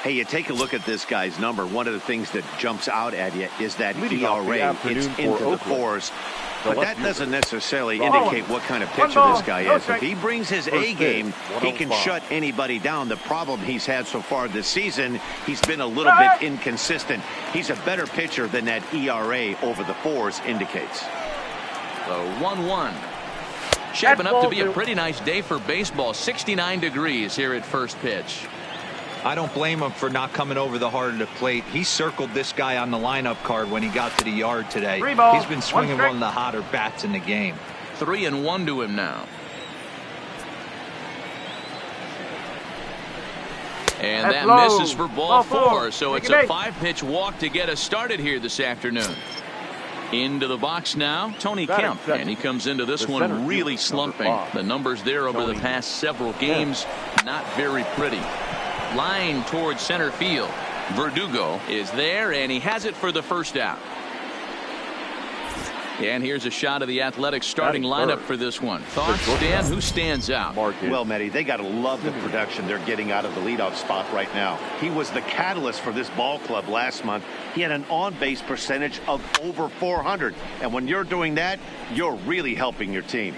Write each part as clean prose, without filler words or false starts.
Hey, you take a look at this guy's number. One of the things that jumps out at you is that ERA. It's into the fours. But that doesn't necessarily indicate what kind of pitcher this guy is. If he brings his A game, he can shut anybody down. The problem he's had so far this season, he's been a little bit inconsistent. He's a better pitcher than that ERA over the fours indicates. The 1-1. Shaping up to be a pretty nice day for baseball. 69 degrees here at first pitch. I don't blame him for not coming over the heart of the plate. He circled this guy on the lineup card when he got to the yard today. He's been swinging one of the hotter bats in the game. 3-1 to him now. And that misses for ball 4. So it's a 5-pitch walk to get us started here this afternoon. Into the box now, Tony Kemp, and he comes into this one really slumping. The numbers there over the past several games, not very pretty. Line towards center field. Verdugo is there, and he has it for the first out. And here's a shot of the Athletics starting lineup for this one. Thoughts, Dan? Who stands out? Well, Matty, they got to love the production they're getting out of the leadoff spot right now. He was the catalyst for this ball club last month. He had an on-base percentage of over 400. And when you're doing that, you're really helping your team.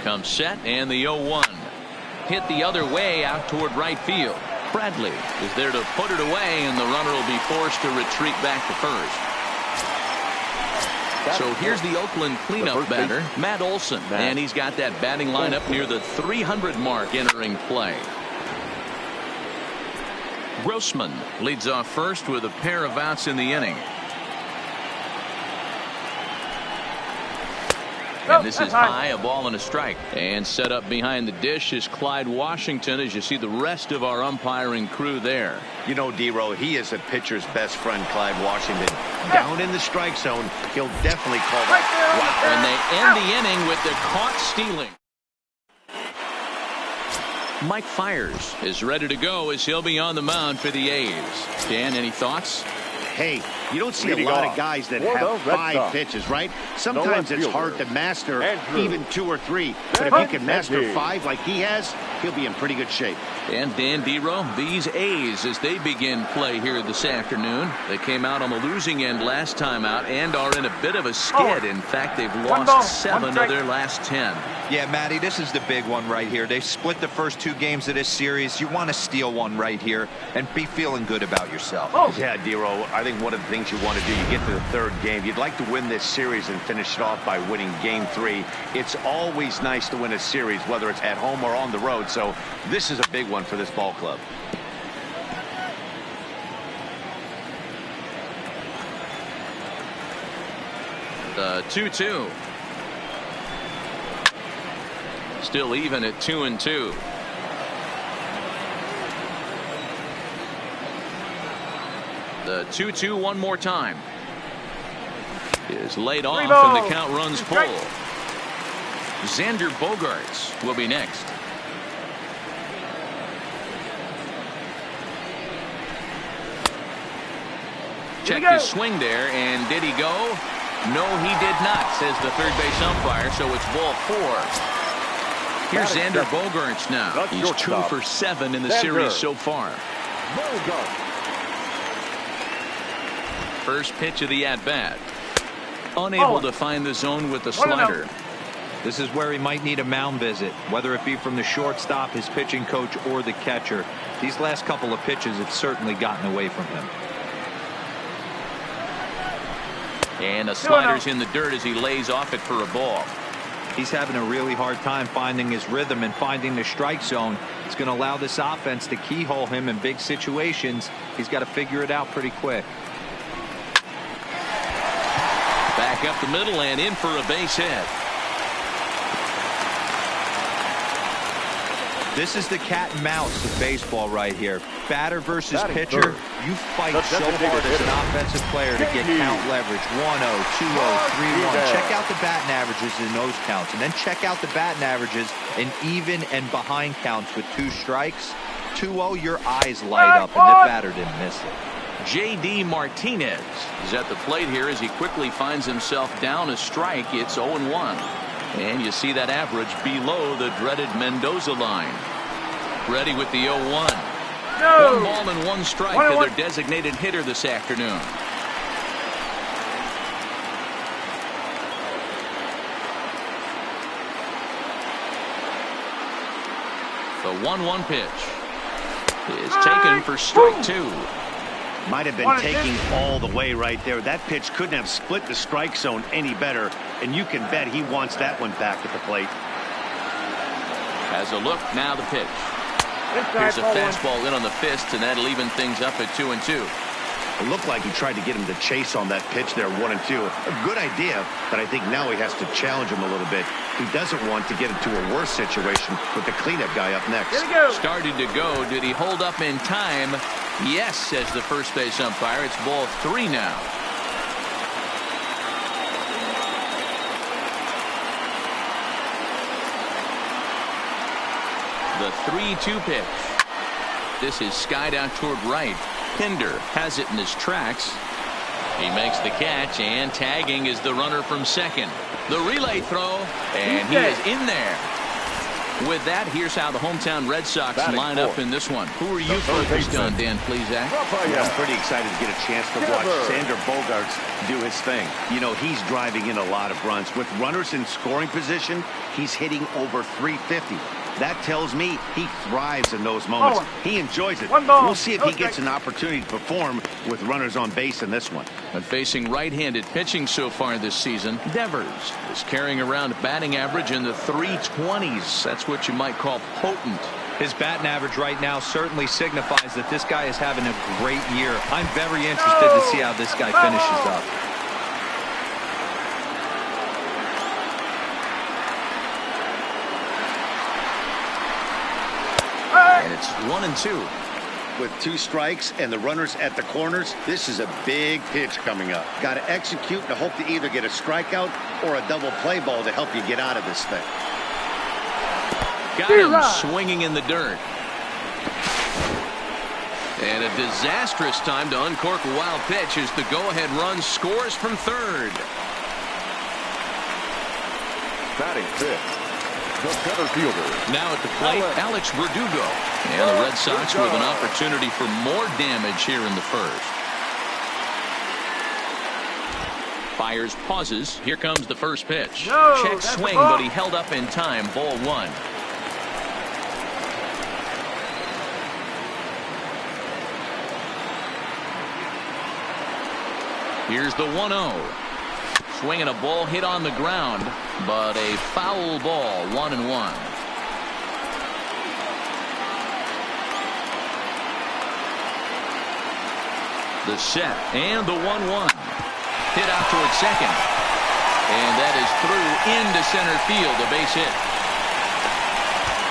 Comes set, and the 0-1. Hit the other way out toward right field. Bradley is there to put it away, and the runner will be forced to retreat back to first. So here's the Oakland cleanup batter, Matt Olson, and he's got that batting lineup near the 300 mark entering play. Grossman leads off first with a pair of outs in the inning. And this is high, a ball and a strike. And set up behind the dish is Clyde Washington, as you see the rest of our umpiring crew there. You know, D-Row, he is a pitcher's best friend, Clyde Washington. Down in the strike zone, he'll definitely call that. Wow. And they end the inning with the caught stealing. Mike Fiers is ready to go as he'll be on the mound for the A's. Dan, any thoughts? Hey, you don't see a lot of guys that have 5 pitches, right? Sometimes it's hard to master even 2 or 3. But if he can master 5 like he has, he'll be in pretty good shape. And Dan Dero, these A's, as they begin play here this afternoon, they came out on the losing end last time out and are in a bit of a skid. In fact, they've lost 7 of their last 10. Yeah, Matty, this is the big one right here. They've split the first 2 games of this series. You want to steal one right here and be feeling good about yourself. Yeah, Dero, I think one of the things you want to do, you get to the 3rd game, you'd like to win this series and finish it off by winning game 3. It's always nice to win a series, whether it's at home or on the road. So this is a big one for this ball club. The 2-2. Still even at 2-2. The 2-2 one more time. Is laid off, and the count runs full. Xander Bogaerts will be next. Check his swing there, and did he go? No, he did not, says the third base umpire, so it's ball 4. Here's Xander Bogaerts now. He's 2 for 7 in the series so far. First pitch of the at-bat. Unable to find the zone with the slider. This is where he might need a mound visit, whether it be from the shortstop, his pitching coach, or the catcher. These last couple of pitches have certainly gotten away from him. And the slider's in the dirt as he lays off it for a ball. He's having a really hard time finding his rhythm and finding the strike zone. It's going to allow this offense to keyhole him in big situations. He's got to figure it out pretty quick. Back up the middle and in for a base hit. This is the cat and mouse of baseball right here. Batter versus pitcher. You fight so hard as an offensive player to get count leverage. 1-0, 2-0, 3-1. Check out the batting averages in those counts, and then check out the batting averages in even and behind counts with 2 strikes. 2-0, your eyes light up, and the batter didn't miss it. J.D. Martinez is at the plate here as he quickly finds himself down a strike. It's 0-1. And you see that average below the dreaded Mendoza line. Ready with the 0-1. No. 1 ball and 1 strike to their designated hitter this afternoon. The 1-1 pitch is taken for strike 2. Might have been taking all the way right there. That pitch couldn't have split the strike zone any better, and you can bet he wants that one back at the plate. Has a look, now the pitch. Here's a fastball in on the fist, and that'll even things up at 2-2. It looked like he tried to get him to chase on that pitch there, 1-2. A good idea, but I think now he has to challenge him a little bit. He doesn't want to get into a worse situation with the cleanup guy up next. Started to go. Did he hold up in time? Yes, says the first base umpire. It's ball 3 now. The 3-2 pitch. This is skied out toward right. Pinder has it in his tracks. He makes the catch, and tagging is the runner from second. The relay throw, and he is in there. With that, here's how the hometown Red Sox line up in this one. Who are you focused on, Dan Plesac? I'm pretty excited to get a chance to watch Xander Bogaerts do his thing. You know, he's driving in a lot of runs. With runners in scoring position, he's hitting over 350. That tells me he thrives in those moments. He enjoys it. We'll see if he gets an opportunity to perform with runners on base in this one. And facing right-handed pitching so far this season, Devers is carrying around a batting average in the 320s. That's what you might call potent. His batting average right now certainly signifies that this guy is having a great year. I'm very interested to see how this guy finishes up. And it's 1-2. With 2 strikes and the runners at the corners, this is a big pitch coming up. Got to execute and hope to either get a strikeout or a double play ball to help you get out of this thing. Got him swinging in the dirt. And a disastrous time to uncork a wild pitch as the go-ahead run scores from third. Batting fifth, the center fielder. Now at the plate, Alex Verdugo. And the Red Sox with an opportunity for more damage here in the first. Fires pauses. Here comes the first pitch. Check swing, but he held up in time. Ball 1. Here's the 1-0. Swinging a ball hit on the ground, but a foul ball, 1-1. The set and the 1-1. Hit out toward second. And that is through into center field, a base hit.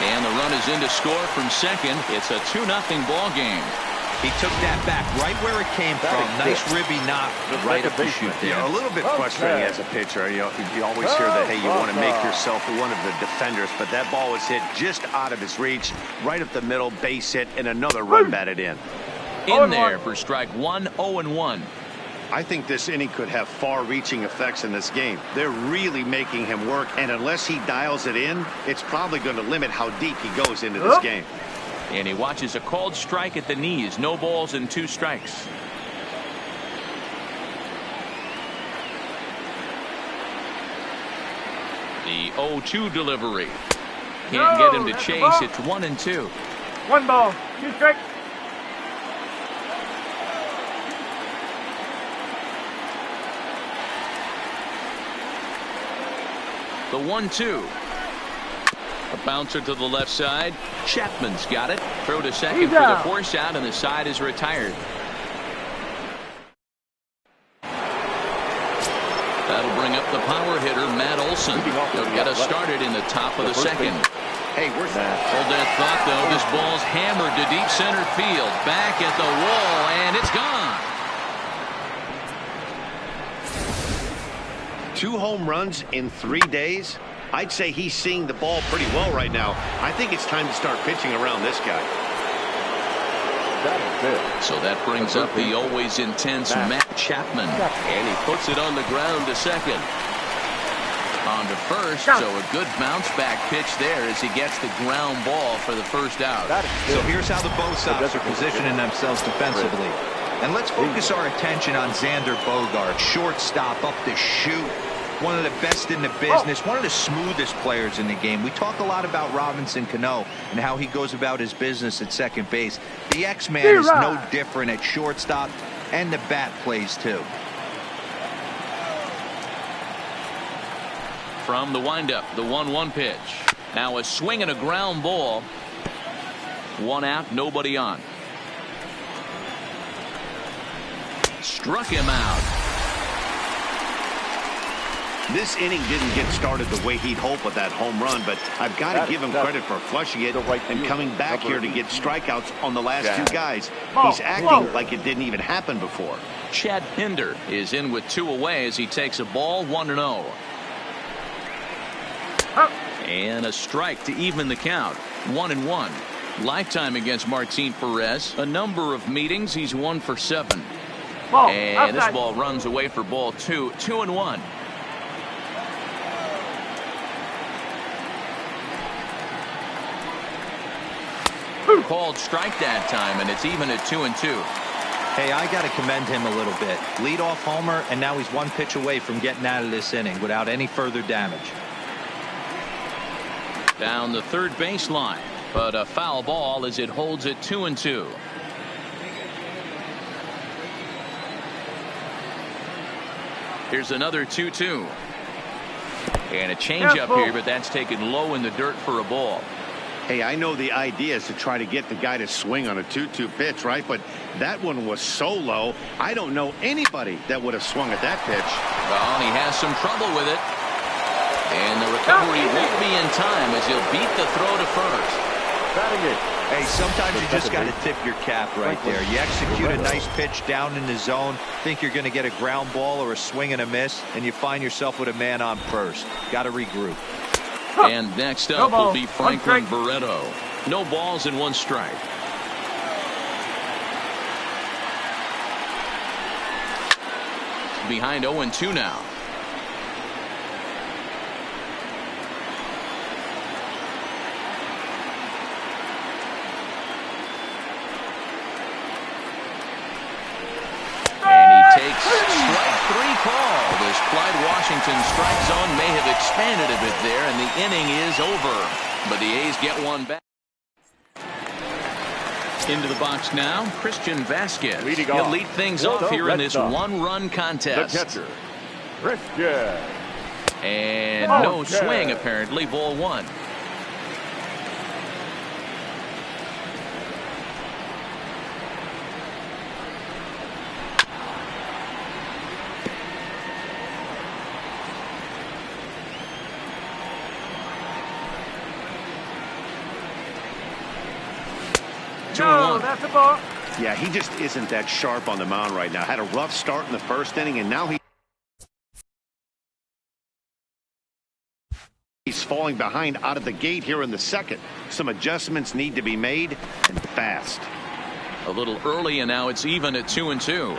And the run is in to score from second. It's a 2-0 ball game. He took that back right where it came from. Nice ribby knock right up the chute there. A little bit frustrating as a pitcher. You always hear that, hey, you want to make yourself one of the defenders, but that ball was hit just out of his reach, right up the middle, base hit, and another run batted in. In there for strike 1, 0-1. I think this inning could have far-reaching effects in this game. They're really making him work, and unless he dials it in, it's probably going to limit how deep he goes into this game. And he watches a called strike at the knees. No balls and 2 strikes. The 0-2 delivery. Can't get him to chase. It's 1-2. 1 ball, 2 strikes. The 1-2. A bouncer to the left side. Chapman's got it. Throw to second for the force out, and the side is retired. That'll bring up the power hitter, Matt Olson. He'll get us started in the top of the second. Hey, where's that? Hold that thought, though. This ball's hammered to deep center field. Back at the wall, and it's gone. 2 home runs in 3 days? I'd say he's seeing the ball pretty well right now. I think it's time to start pitching around this guy. So that brings up the always intense Matt Chapman. And he puts it on the ground to second. On to first, so a good bounce back pitch there as he gets the ground ball for the first out. So here's how the both sides are positioning themselves defensively. And let's focus our attention on Xander Bogaerts, shortstop, up the chute. One of the best in the business, one of the smoothest players in the game. We talk a lot about Robinson Cano and how he goes about his business at second base. The X-Man is no different at shortstop, and the bat plays too. From the windup, the 1-1 pitch. Now a swing and a ground ball. One out, nobody on. Struck him out. This inning didn't get started the way he'd hoped with that home run, but I've got to give him credit for flushing it and coming back here to get strikeouts on the last two guys. He's acting like it didn't even happen before. Chad Pinder is in with 2 away as he takes a ball, 1-0. And a strike to even the count, 1-1. Lifetime against Martin Perez. A number of meetings, he's 1 for 7. And this ball runs away for ball 2, 2-1. Called strike that time, and it's even at 2-2. Hey, I got to commend him a little bit. Leadoff homer, and now he's 1 pitch away from getting out of this inning without any further damage. Down the third baseline, but a foul ball as it holds it 2-2. Here's another 2-2. And a changeup here, but that's taken low in the dirt for a ball. Hey, I know the idea is to try to get the guy to swing on a 2-2 pitch, right? But that one was so low, I don't know anybody that would have swung at that pitch. Well, he has some trouble with it. And the recovery won't be in time as he'll beat the throw to first. Hey, sometimes you just got to tip your cap right there. You execute a nice pitch down in the zone, think you're going to get a ground ball or a swing and a miss, and you find yourself with a man on first. Got to regroup. And next up will be Franklin Barreto. No balls and 1 strike. Behind 0-2 now. Takes strike 3 call. This Clyde Washington strike zone may have expanded a bit there, and the inning is over. But the A's get 1 back. Into the box now, Christian Vasquez. He'll lead things off here in this 1-run contest. The catcher, Christian. And no swing, apparently. Ball 1. No, that's a ball. Yeah, he just isn't that sharp on the mound right now. Had a rough start in the first inning, and now he's falling behind out of the gate here in the second. Some adjustments need to be made, and fast. A little early, and now it's even at 2-2.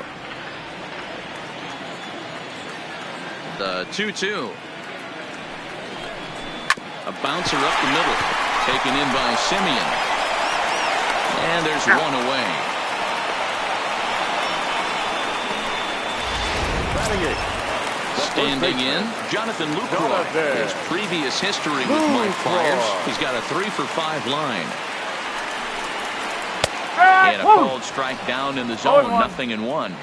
The 2-2. A bouncer up the middle. Taken in by Simeon. And there's 1 away. Standing in, Jonathan Lucroy. His previous history with Mike Fiers. He's got a 3-for-5 line. And a called strike down in the zone. 0-1.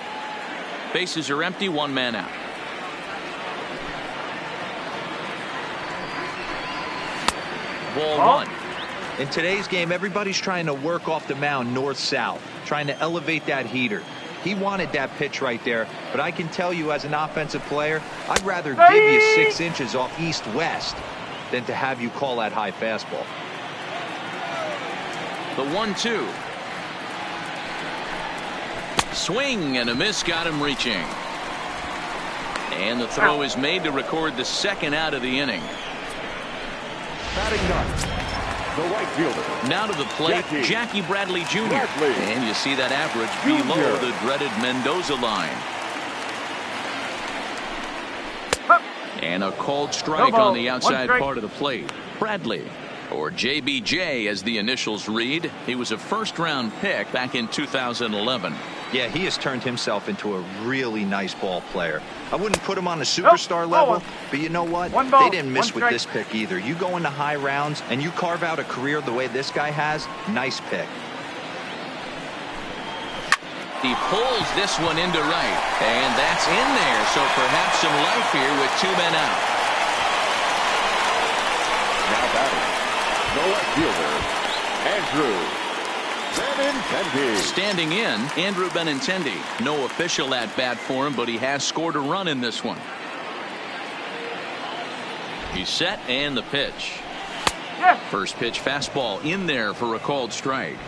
Bases are empty. 1 man out. Ball 1. In today's game, everybody's trying to work off the mound north-south, trying to elevate that heater. He wanted that pitch right there, but I can tell you as an offensive player, I'd rather give you 6 inches off east-west than to have you call that high fastball. The 1-2. Swing and a miss got him reaching. And the throw is made to record the second out of the inning. Batting ninth, the right fielder. Now to the plate, Jackie Bradley Jr. And you see that average below the dreaded Mendoza line. And a called strike on the outside part of the plate. Bradley, or JBJ as the initials read. He was a first-round pick back in 2011. Yeah, he has turned himself into a really nice ball player. I wouldn't put him on a superstar level, but you know what? They didn't miss with this pick either. You go into high rounds and you carve out a career the way this guy has, nice pick. He pulls this one into right, and that's in there, so perhaps some life here with 2 men out. Now batting, the left fielder, Andrew Benintendi. Standing in, Andrew Benintendi. No official at bat for him, but he has scored a run in this one. He's set, and the pitch. First pitch fastball in there for a called strike.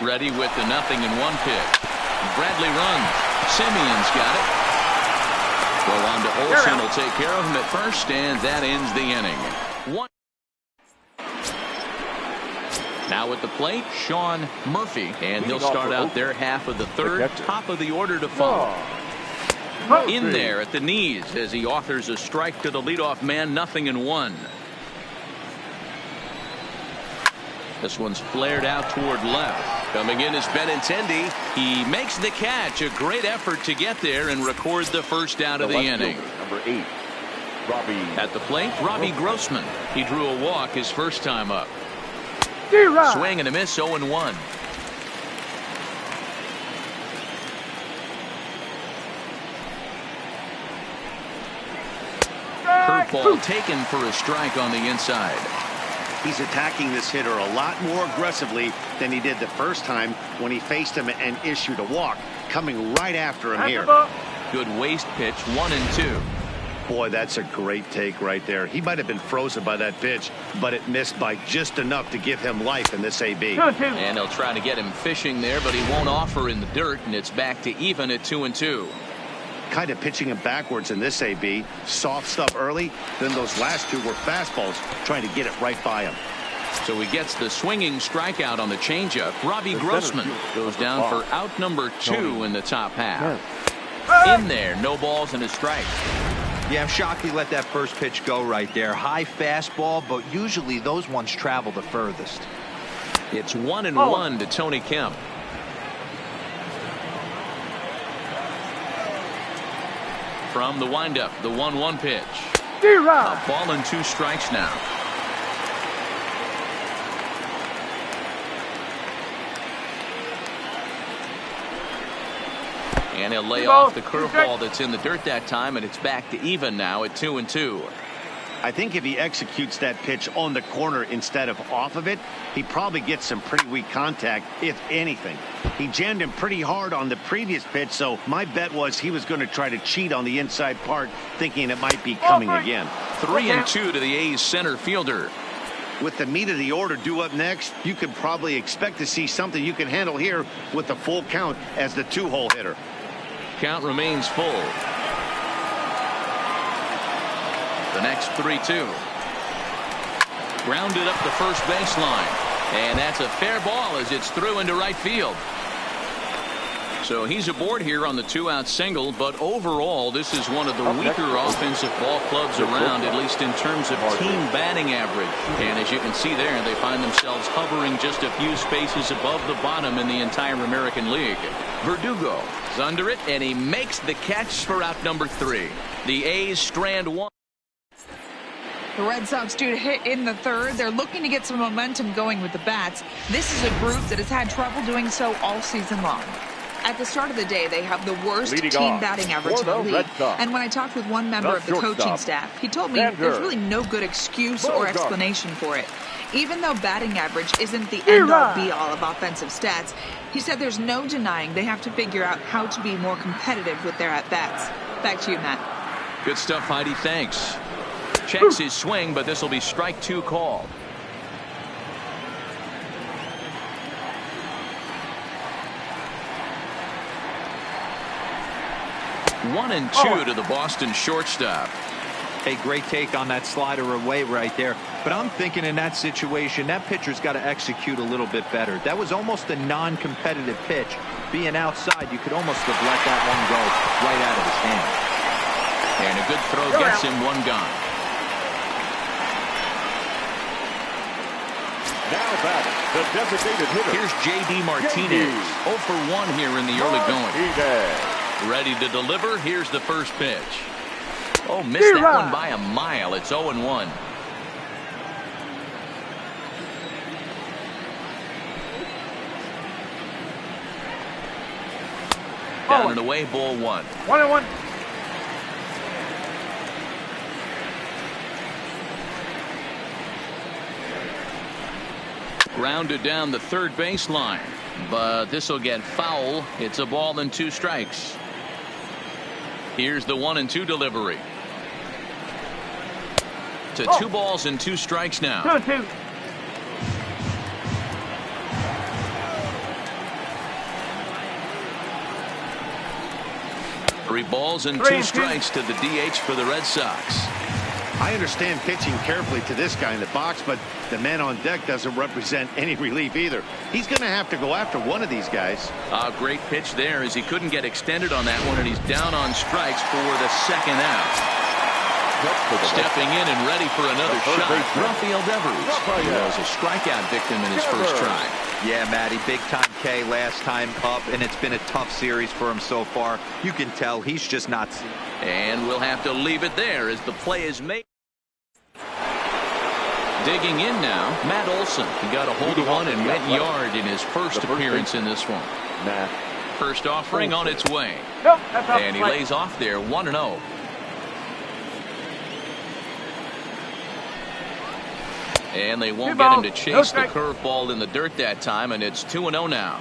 Ready with the 0-1 pitch. Bradley runs. Simeon's got it. Go on to Olsen. Will take care of him at first, and that ends the inning. Now at the plate, Sean Murphy, and he'll start out their half of the third. Top of the order to follow. In there at the knees as he offers a strike to the leadoff man. 0-1. This one's flared out toward left. Coming in is Benintendi. He makes the catch. A great effort to get there and record the first out of the inning. Number 8, Robbie. At the plate, Robbie Grossman. He drew a walk his first time up. Swing and a miss, 0-1. Curveball taken for a strike on the inside. He's attacking this hitter a lot more aggressively than he did the first time when he faced him and issued a walk. Coming right after him here. Good waist pitch, 1-2. Boy, that's a great take right there. He might have been frozen by that pitch, but it missed by just enough to give him life in this AB. And they'll try to get him fishing there, but he won't offer in the dirt, and it's back to even at 2-2. Kind of pitching him backwards in this AB. Soft stuff early, then those last two were fastballs, trying to get it right by him. So he gets the swinging strikeout on the changeup. Robbie Grossman goes down for out number 2 in the top half. In there, no balls and a strike. Yeah, I'm shocked he let that first pitch go right there. High fastball, but usually those ones travel the furthest. It's 1-1 to Tony Kemp. From the windup, the 1-1 pitch. A ball and 2 strikes now. And he'll lay off the curveball that's in the dirt that time, and it's back to even now at 2-2. I think if he executes that pitch on the corner instead of off of it, he probably gets some pretty weak contact, if anything. He jammed him pretty hard on the previous pitch, so my bet was he was going to try to cheat on the inside part, thinking it might be coming again. 3-2 to the A's center fielder. With the meat of the order due up next, you could probably expect to see something you can handle here with the full count as the 2-hole hitter. Count remains full. The next 3-2. Grounded up the first baseline. And that's a fair ball as it's through into right field. So he's aboard here on the 2-out single, but overall this is one of the weaker offensive ball clubs around, at least in terms of team batting average. And as you can see there, they find themselves hovering just a few spaces above the bottom in the entire American League. Verdugo is under it, and he makes the catch for out number 3. The A's strand 1. The Red Sox due to hit in the third. They're looking to get some momentum going with the bats. This is a group that has had trouble doing so all season long. At the start of the day, they have the worst team batting average in the league. And when I talked with one member of the coaching staff, he told me there's really no good excuse or explanation for it. Even though batting average isn't the end-all be-all of offensive stats, he said there's no denying they have to figure out how to be more competitive with their at-bats. Back to you, Matt. Good stuff, Heidi. Thanks. Checks his swing, but this will be strike 2 called. One and 2 to the Boston shortstop. Hey, great take on that slider away right there. But I'm thinking in that situation, that pitcher's got to execute a little bit better. That was almost a non-competitive pitch. Being outside, you could almost have let that one go right out of his hand. And a good throw gets him one gone. Now batting, the designated hitter. Here's J.D. Martinez. 0 for 1 here in the early going. Ready to deliver. Here's the first pitch. Oh, missed that one by a mile. It's 0-1. Down and away, ball 1. 1-1. Grounded down the third baseline, but this will get foul. It's a ball and 2 strikes. Here's the 1-2 delivery. To 2 balls and 2 strikes now. 2-2. 3 balls and 2 strikes to the DH for the Red Sox. I understand pitching carefully to this guy in the box, but the man on deck doesn't represent any relief either. He's going to have to go after one of these guys. A great pitch there as he couldn't get extended on that one, and he's down on strikes for the second out. Stepping in and ready for another shot, Rafael Devers. He was a strikeout victim in his first try. Yeah, Matty, big-time K last time up, and it's been a tough series for him so far. You can tell he's just not. And we'll have to leave it there as the play is made. Digging in now, Matt Olson. He got a hold of one and went yard in his first appearance in this one. First offering on its way. And he lays off there 1-0. And they won't get him to chase the curveball in the dirt that time, and it's 2-0 now.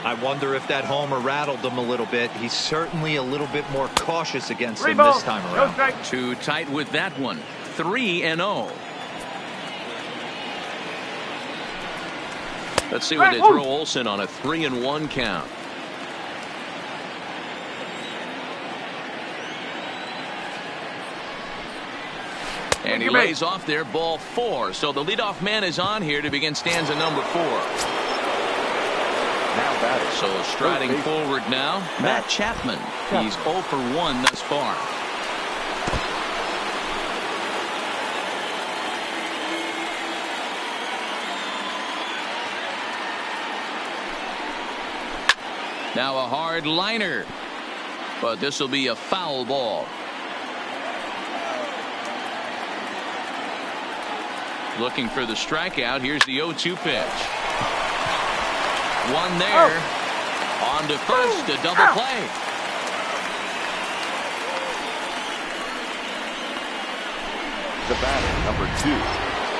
I wonder if that homer rattled him a little bit. He's certainly a little bit more cautious against him this time around. Too tight with that one. 3-0. Let's see where they throw Olson on a 3-1 count. And he lays off there, ball 4. So the leadoff man is on here to begin stanza number 4. Now batting. So striding forward now, Matt Chapman. He's 0 for 1 thus far. Now a hard liner, but this will be a foul ball. Looking for the strikeout. Here's the 0-2 pitch. One there. On to first, a double play. The batter, number 2,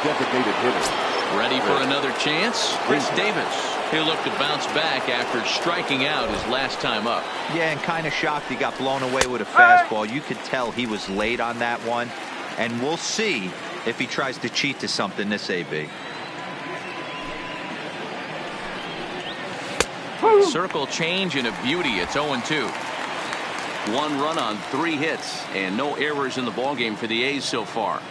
designated hitter. Ready for another chance? Chris Davis. He'll look to bounce back after striking out his last time up. Yeah, and kind of shocked he got blown away with a fastball. You could tell he was late on that one. And we'll see if he tries to cheat to something this AB. Circle change and a beauty. It's 0-2. 1 run on 3 hits and no errors in the ballgame for the A's so far.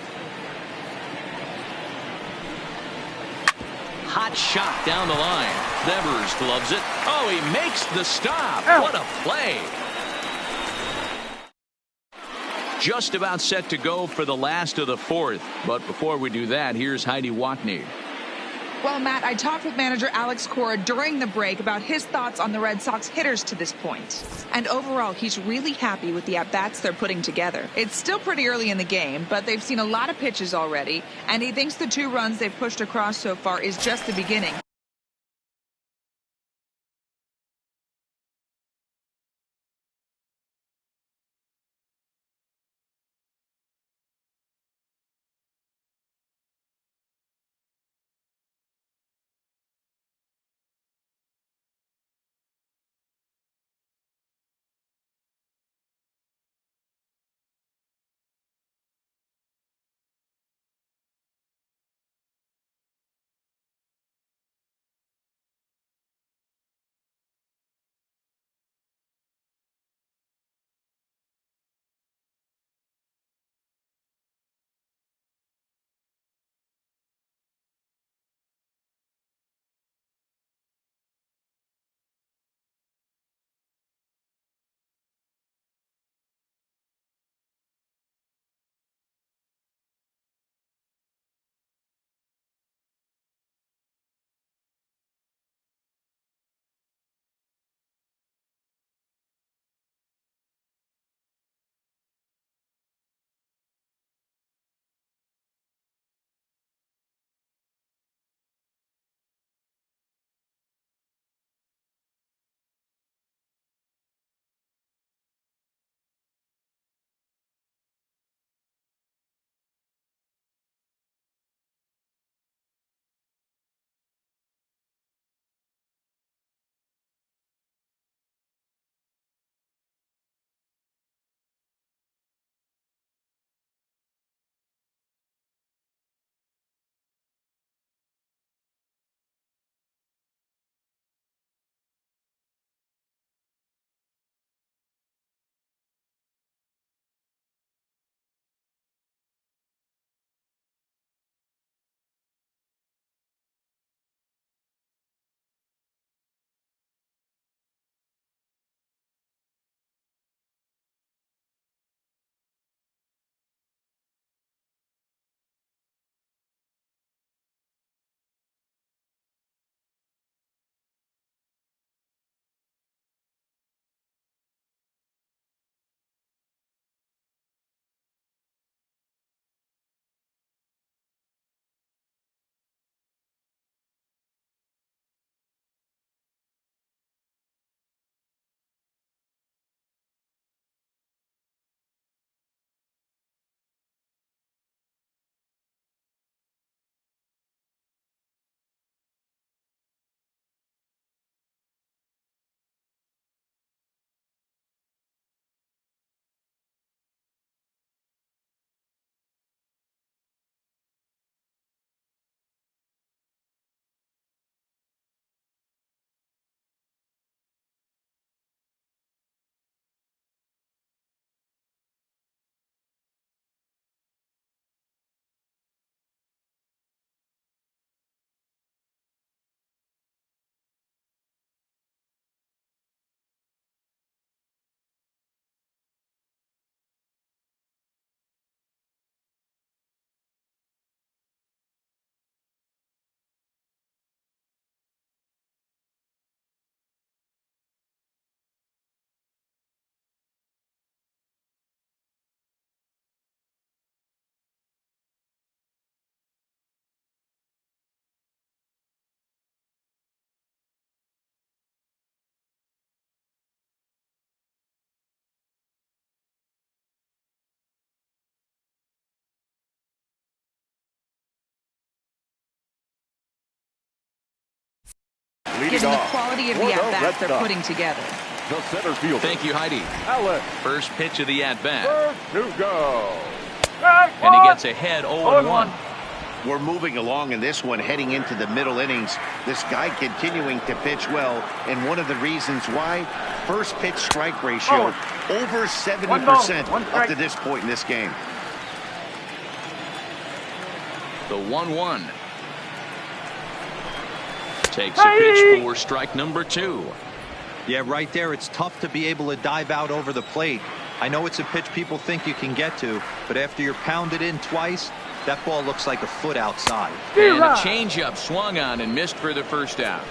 Hot shot down the line. Devers gloves it. Oh, he makes the stop. What a play. Just about set to go for the last of the 4th. But before we do that, here's Heidi Watney. Well, Matt, I talked with manager Alex Cora during the break about his thoughts on the Red Sox hitters to this point. And overall, he's really happy with the at-bats they're putting together. It's still pretty early in the game, but they've seen a lot of pitches already, and he thinks the 2 runs they've pushed across so far is just the beginning. given the quality of the at-bats they're putting together. The center fielder. Thank you, Heidi. Alex. First pitch of the at-bat. First to go. And he gets ahead 0-1. We're moving along in this one, heading into the middle innings. This guy continuing to pitch well, and one of the reasons why, first pitch strike ratio over 70% up to this point in this game. The 1-1. Takes a pitch for strike number 2. Yeah, right there, it's tough to be able to dive out over the plate. I know it's a pitch people think you can get to, but after you're pounded in twice, that ball looks like a foot outside. And a changeup swung on and missed for the first out.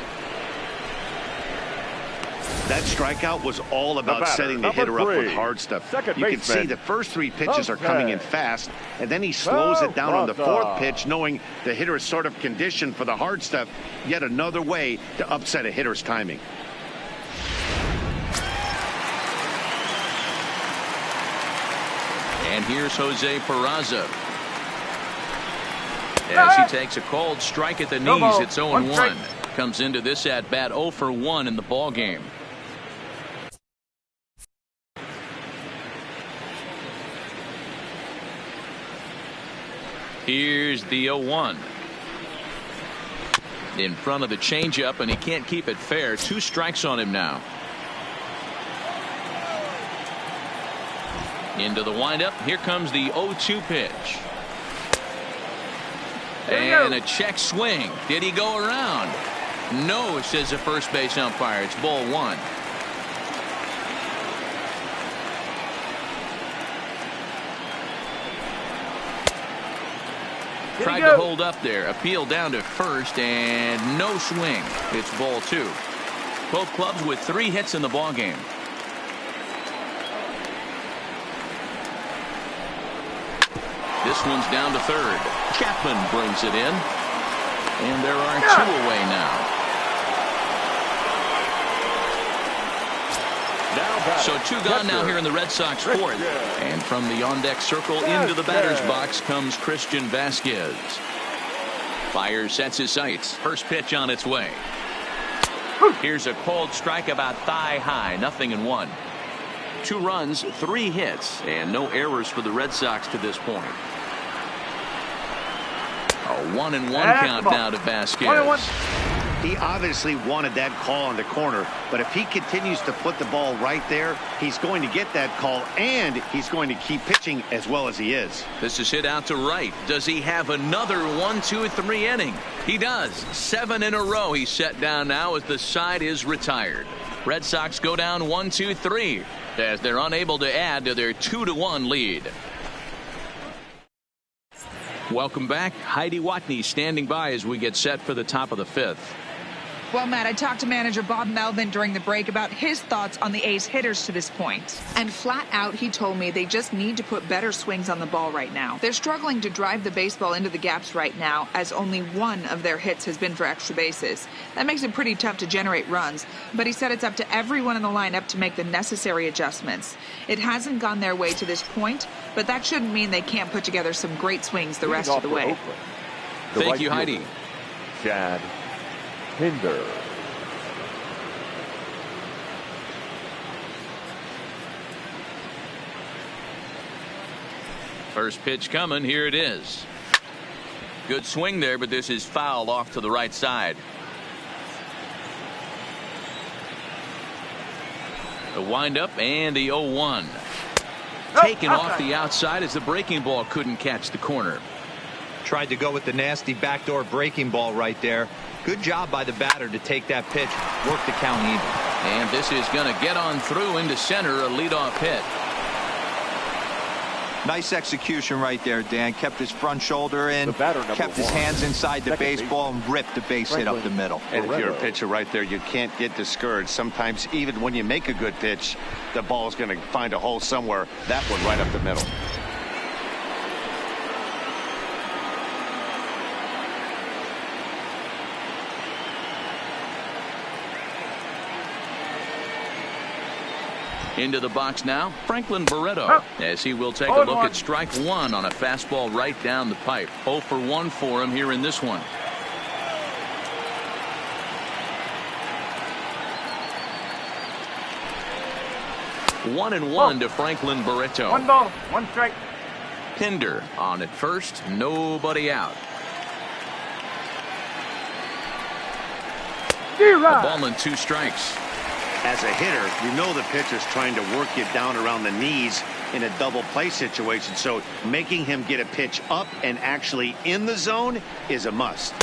That strikeout was all about setting the hitter up with hard stuff. You can see the first 3 pitches are coming in fast, and then he slows it down on the 4th pitch, knowing the hitter is sort of conditioned for the hard stuff. Yet another way to upset a hitter's timing. And here's Jose Peraza. As he takes a cold strike at the knees, it's 0-1. Comes into this at bat 0 for 1 in the ball game. Here's the 0-1. In front of the changeup, and he can't keep it fair. 2 strikes on him now. Into the windup. Here comes the 0-2 pitch. And a check swing. Did he go around? No, says the first base umpire. It's ball 1. Tried to hold up there. Appeal down to first, and no swing. It's ball 2. Both clubs with 3 hits in the ball game. This one's down to third. Chapman brings it in. And there are 2 away now. So 2 gone now here in the Red Sox 4th. And from the on-deck circle into the batter's box comes Christian Vasquez. Fires, sets his sights. First pitch on its way. Here's a cold strike about thigh high. 0-1. 2 runs, 3 hits, and no errors for the Red Sox to this point. A 1-1 count now to Vasquez. He obviously wanted that call in the corner, but if he continues to put the ball right there, he's going to get that call, and he's going to keep pitching as well as he is. This is hit out to right. Does he have another 1-2-3 inning? He does. 7 in a row he's set down now as the side is retired. Red Sox go down 1-2-3 as they're unable to add to their 2-1 lead. Welcome back. Heidi Watney standing by as we get set for the top of the 5th. Well, Matt, I talked to manager Bob Melvin during the break about his thoughts on the A's hitters to this point. And flat out, he told me they just need to put better swings on the ball right now. They're struggling to drive the baseball into the gaps right now, as only 1 of their hits has been for extra bases. That makes it pretty tough to generate runs, but he said it's up to everyone in the lineup to make the necessary adjustments. It hasn't gone their way to this point, but that shouldn't mean they can't put together some great swings the rest of the way. Thank you, Heidi. Chad Pinder. First pitch coming. Here it is. Good swing there, but this is fouled off to the right side. The windup and the 0-1. Taken off the outside as the breaking ball couldn't catch the corner. Tried to go with the nasty backdoor breaking ball right there. Good job by the batter to take that pitch, work the count even. And this is going to get on through into center, a leadoff hit. Nice execution right there, Dan. Kept his front shoulder in, kept his hands inside the baseball, and ripped the base hit up the middle. And if you're a pitcher right there, you can't get discouraged. Sometimes even when you make a good pitch, the ball is going to find a hole somewhere. That one right up the middle. Into the box now, Franklin Barreto, as he will take a look at strike 1 on a fastball right down the pipe. 0 for 1 for him here in this one. 1-1 to Franklin Barreto. 1 ball, 1 strike. Pinder on at first, nobody out. A ball and 2 strikes. As a hitter, you know the pitcher's trying to work you down around the knees in a double play situation, so making him get a pitch up and actually in the zone is a must.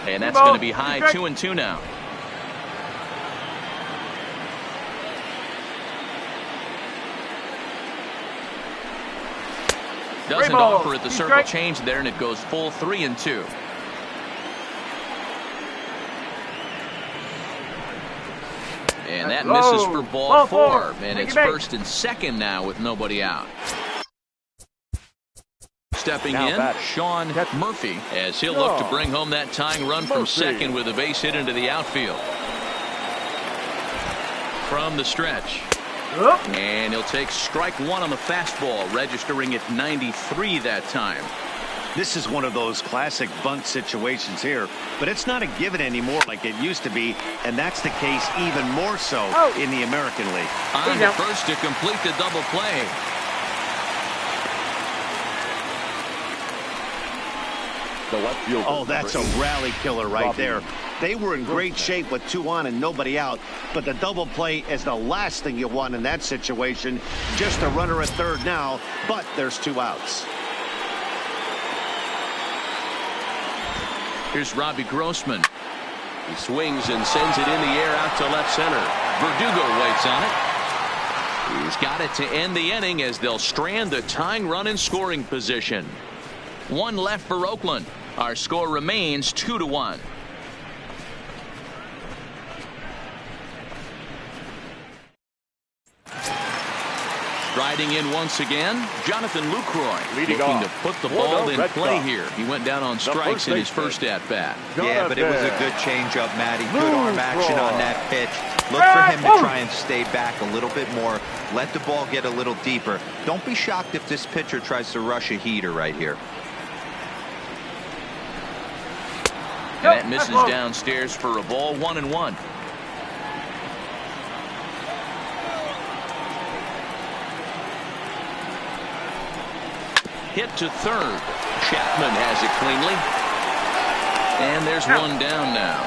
And that's going to be high. 2-2 now. Doesn't offer at the circle change there, and it goes full 3-2. And that misses for ball 4. And it's first and second now with nobody out. Stepping in, Sean Murphy, as he'll look to bring home that tying run from second with a base hit into the outfield. From the stretch. And he'll take strike 1 on the fastball, registering at 93 that time. This is one of those classic bunt situations here, but it's not a given anymore like it used to be, and that's the case even more so in the American League. On to first to complete the double play. Oh, that's a rally killer right there. They were in great shape with 2 on and nobody out, but the double play is the last thing you want in that situation. Just a runner at third now, but there's 2 outs. Here's Robbie Grossman. He swings and sends it in the air out to left center. Verdugo waits on it. He's got it to end the inning as they'll strand the tying run in scoring position. 1 left for Oakland. Our score remains 2-1. Striding in once again, Jonathan Lucroy looking to put the ball in play here. He went down on strikes in his first at-bat. Yeah, but it was a good changeup, Matty. Good arm action on that pitch. Look for him to try and stay back a little bit more. Let the ball get a little deeper. Don't be shocked if this pitcher tries to rush a heater right here. And that misses downstairs for a ball. 1-1. Hit to third. Chapman has it cleanly. And there's 1 down now.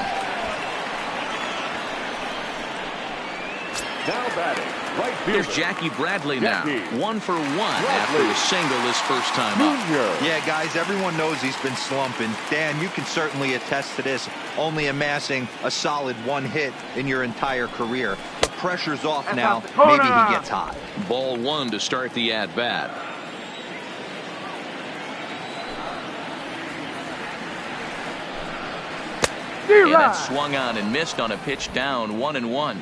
Now batting. Right Here's Jackie Bradley now. 1 for 1 after a single his first time up. Yeah, guys, everyone knows he's been slumping. Dan, you can certainly attest to this. Only amassing a solid 1 hit in your entire career. The pressure's off now. Maybe he gets hot. Ball 1 to start the at-bat. And that swung on and missed on a pitch down. 1-1.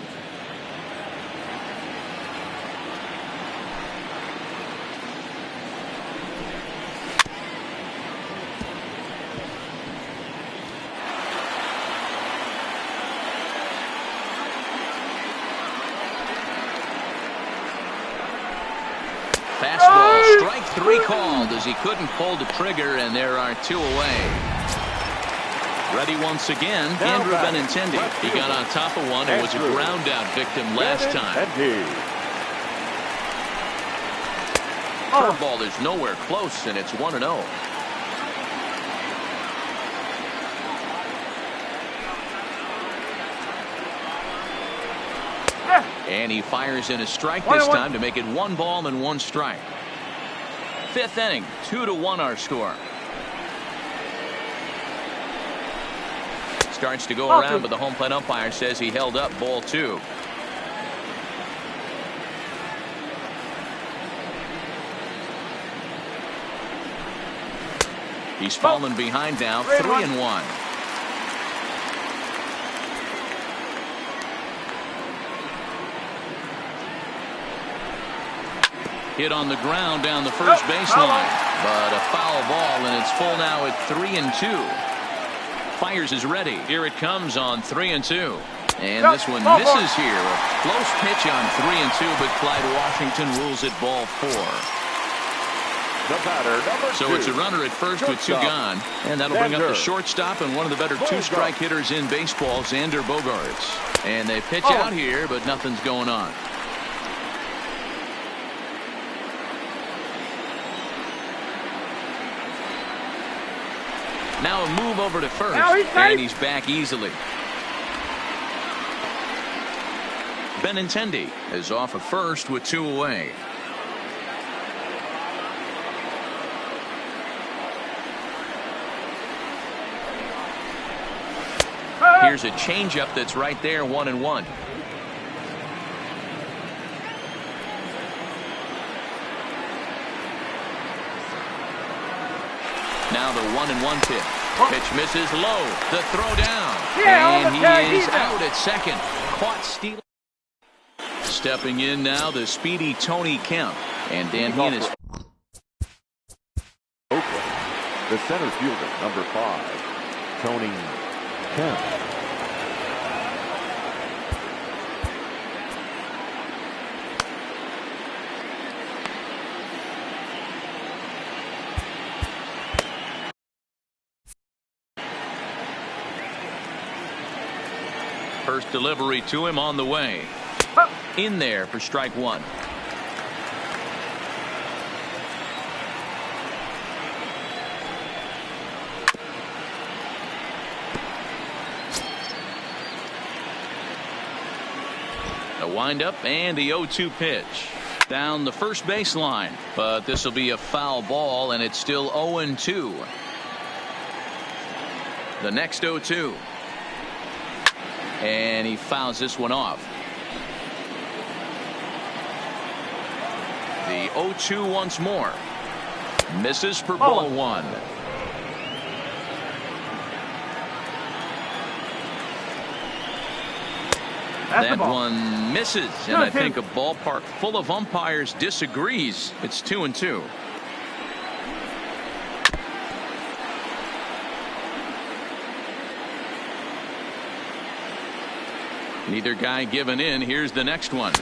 Fastball, strike 3 called as he couldn't pull the trigger, and there are 2 away. Ready once again, Andrew Benintendi. He got on top of one and was a ground out victim last time. Curveball is nowhere close, and it's 1-0. And he fires in a strike this time to make it 1 ball and 1 strike. 5th inning, 2-1 our score. Starts to go around, but the home plate umpire says he held up ball 2. He's fallen behind now, 3-1. Hit on the ground down the first baseline, but a foul ball, and it's full now at 3-2. Fires is ready. Here it comes on 3-2. And this one misses here. A close pitch on 3-2, but Clyde Washington rules it ball 4. The batter, number 2. So it's a runner at first with 2 gone. And that'll bring up the shortstop and one of the better 2-strike hitters in baseball, Xander Bogaerts. And they pitch out here, but nothing's going on. Now a move over to first, and he's back easily. Benintendi is off of first with 2 away. Here's a changeup that's right there, 1-1. Now the 1-1 pitch. Pitch misses low. The throw down. And he is out at second. Caught stealing. Stepping in now, the speedy Tony Kemp. And Dan Heen is. Oakland, the center fielder, number 5, Tony Kemp. First delivery to him on the way. In there for strike 1. A windup and the 0-2 pitch. Down the first baseline. But this will be a foul ball, and it's still 0-2. The next 0-2. And he fouls this one off. The 0-2 once more. Misses for ball 1. That one misses, and I think a ballpark full of umpires disagrees. It's 2-2. Neither guy giving in. Here's the next one.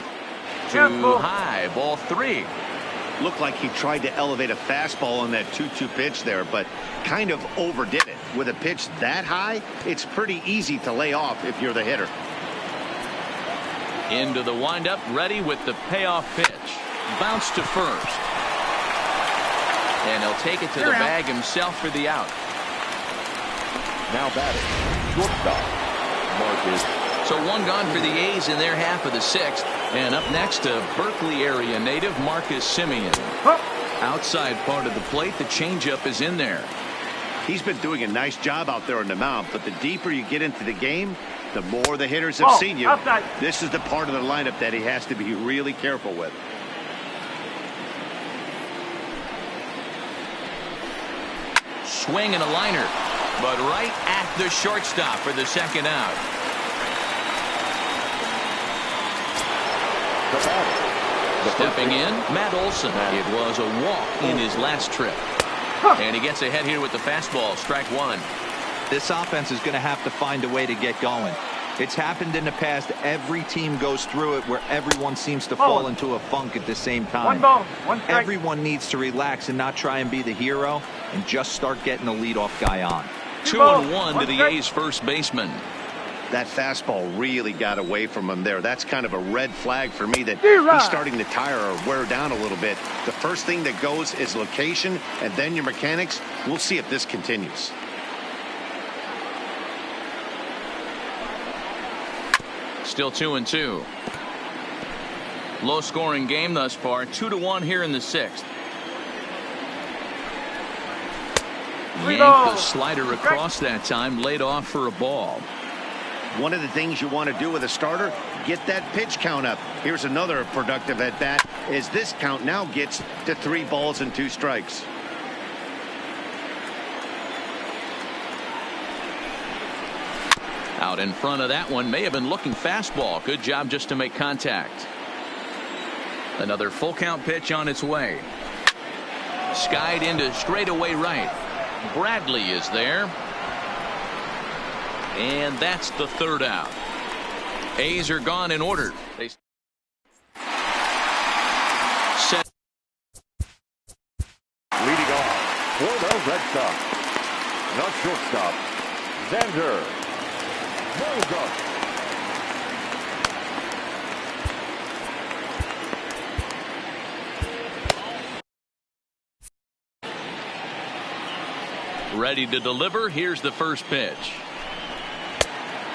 Too high, ball 3. Looked like he tried to elevate a fastball on that 2-2 pitch there, but kind of overdid it. With a pitch that high, it's pretty easy to lay off if you're the hitter. Into the windup, ready with the payoff pitch. Bounce to first. And he'll take it to the bag himself for the out. Now batting, shortstop, Marcus. So 1 gone for the A's in their half of the 6th. And up next, a Berkeley area native, Marcus Semien. Outside part of the plate, the changeup is in there. He's been doing a nice job out there on the mound, but the deeper you get into the game, the more the hitters have seen you. Outside. This is the part of the lineup that he has to be really careful with. Swing and a liner, but right at the shortstop for the second out. Stepping in, Matt Olson. It was a walk in his last trip. And he gets ahead here with the fastball. Strike 1. This offense is going to have to find a way to get going. It's happened in the past. Every team goes through it where everyone seems to fall into a funk at the same time. 1 ball, 1 strike. Everyone needs to relax and not try and be the hero and just start getting the leadoff guy on. 2-1 to the A's first baseman. That fastball really got away from him there. That's kind of a red flag for me that he's starting to tire or wear down a little bit. The first thing that goes is location and then your mechanics. We'll see if this continues. Still 2-2. Low scoring game thus far. 2-1 here in the 6th. Yanked the slider across that time, laid off for a ball. One of the things you want to do with a starter, get that pitch count up. Here's another productive at bat as this count now gets to 3 balls and 2 strikes. Out in front of that one, may have been looking fastball. Good job just to make contact. Another full count pitch on its way. Skied into straightaway right. Bradley is there. And that's the 3rd out. A's are gone in order. They set. Leading off for the Red Sox, the shortstop, Xander Bogaerts. Ready to deliver. Here's the first pitch.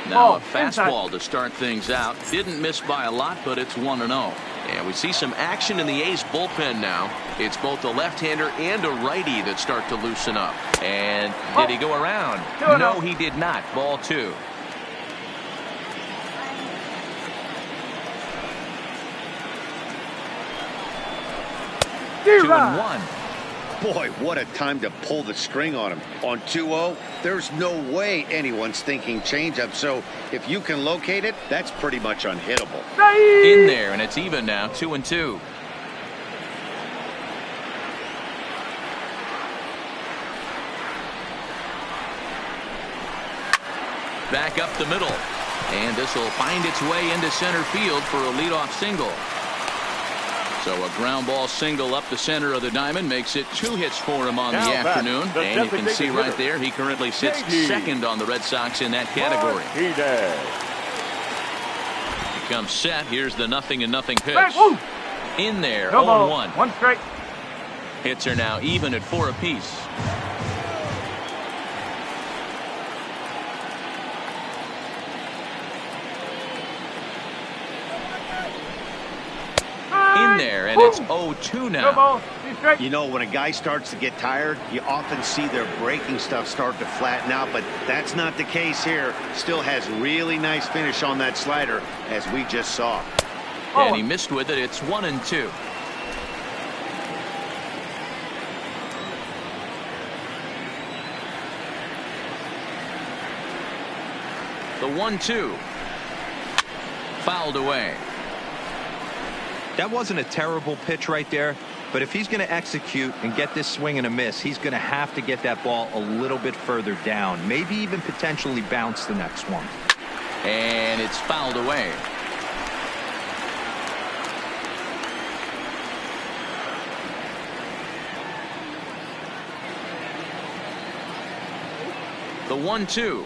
Now a fastball to start things out. Didn't miss by a lot, but it's 1-0. And we see some action in the A's bullpen now. It's both a left-hander and a righty that start to loosen up. And did he go around? No, he did not. Ball 2. Two and one. Boy, what a time to pull the string on him. On 2-0, there's no way anyone's thinking changeup. So if you can locate it, that's pretty much unhittable. In there, and it's even now, 2-2. Back up the middle. And this will find its way into center field for a leadoff single. So a ground ball single up the center of the diamond makes it 2 hits for him on the afternoon. And you can see right there he currently sits second on the Red Sox in that category. He comes set. Here's the 0-0 pitch. In there, 0-1. 1 strike. Hits are now even at 4 apiece. In there, and it's 0-2 now. You know, when a guy starts to get tired, you often see their breaking stuff start to flatten out, but that's not the case here. Still has really nice finish on that slider, as we just saw. And he missed with it. It's 1-2. The 1-2. Fouled away. That wasn't a terrible pitch right there, but if he's going to execute and get this swing and a miss, he's going to have to get that ball a little bit further down, maybe even potentially bounce the next one. And it's fouled away. The 1-2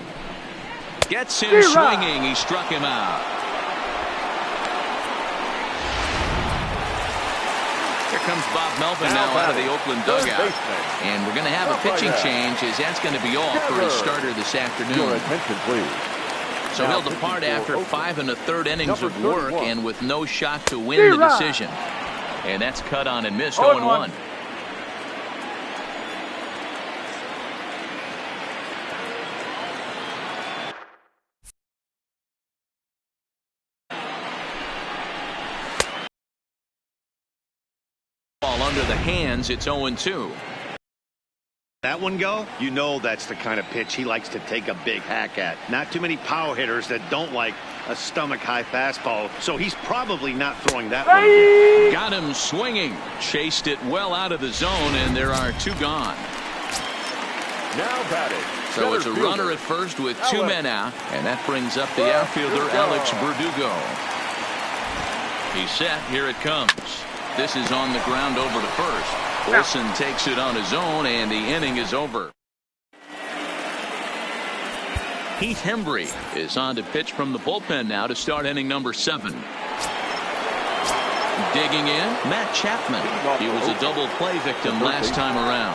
gets him swinging. He struck him out. Comes Bob Melvin now out of the Oakland dugout. And we're going to have a pitching change as that's going to be off for his starter this afternoon. Your attention, please. So he'll depart after 5 1/3 innings of work and with no shot to win the decision. And that's cut on and missed 0-1. Under the hands, it's 0-2. That one go? You know that's the kind of pitch he likes to take a big hack at. Not too many power hitters that don't like a stomach-high fastball, so he's probably not throwing that one. Got him swinging. Chased it well out of the zone, and there are 2 gone. Now batting. So it's a runner at first with 2 men out, and that brings up the outfielder, Alex Verdugo. He's set. Here it comes. This is on the ground over to first. Olsen takes it on his own, and the inning is over. Heath Hembree is on to pitch from the bullpen now to start inning number 7. Digging in, Matt Chapman. He was a double play victim last time around.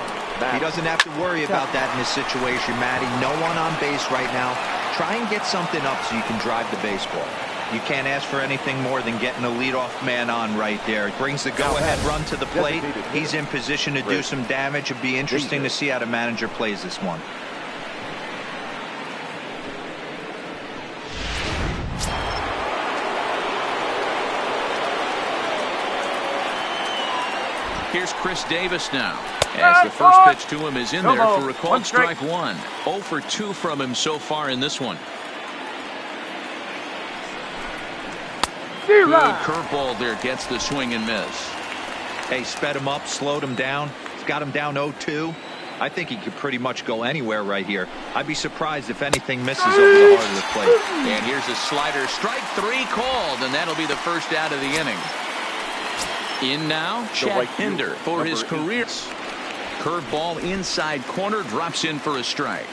He doesn't have to worry about that in this situation, Matty. No one on base right now. Try and get something up so you can drive the baseball. You can't ask for anything more than getting a leadoff man on right there. It brings the go-ahead run to the plate. He's in position to do some damage. It'd be interesting to see how the manager plays this one. Here's Chris Davis now, as the first pitch to him is in there for a called strike 1. 0 for 2 from him so far in this one. Good curveball there, gets the swing and miss. Hey, sped him up, slowed him down. He's got him down 0-2. I think he could pretty much go anywhere right here. I'd be surprised if anything misses over the heart of the plate. And here's a slider, strike 3 called, and that'll be the first out of the inning. In now, Chad Pinder for his career. Curveball inside corner, drops in for a strike.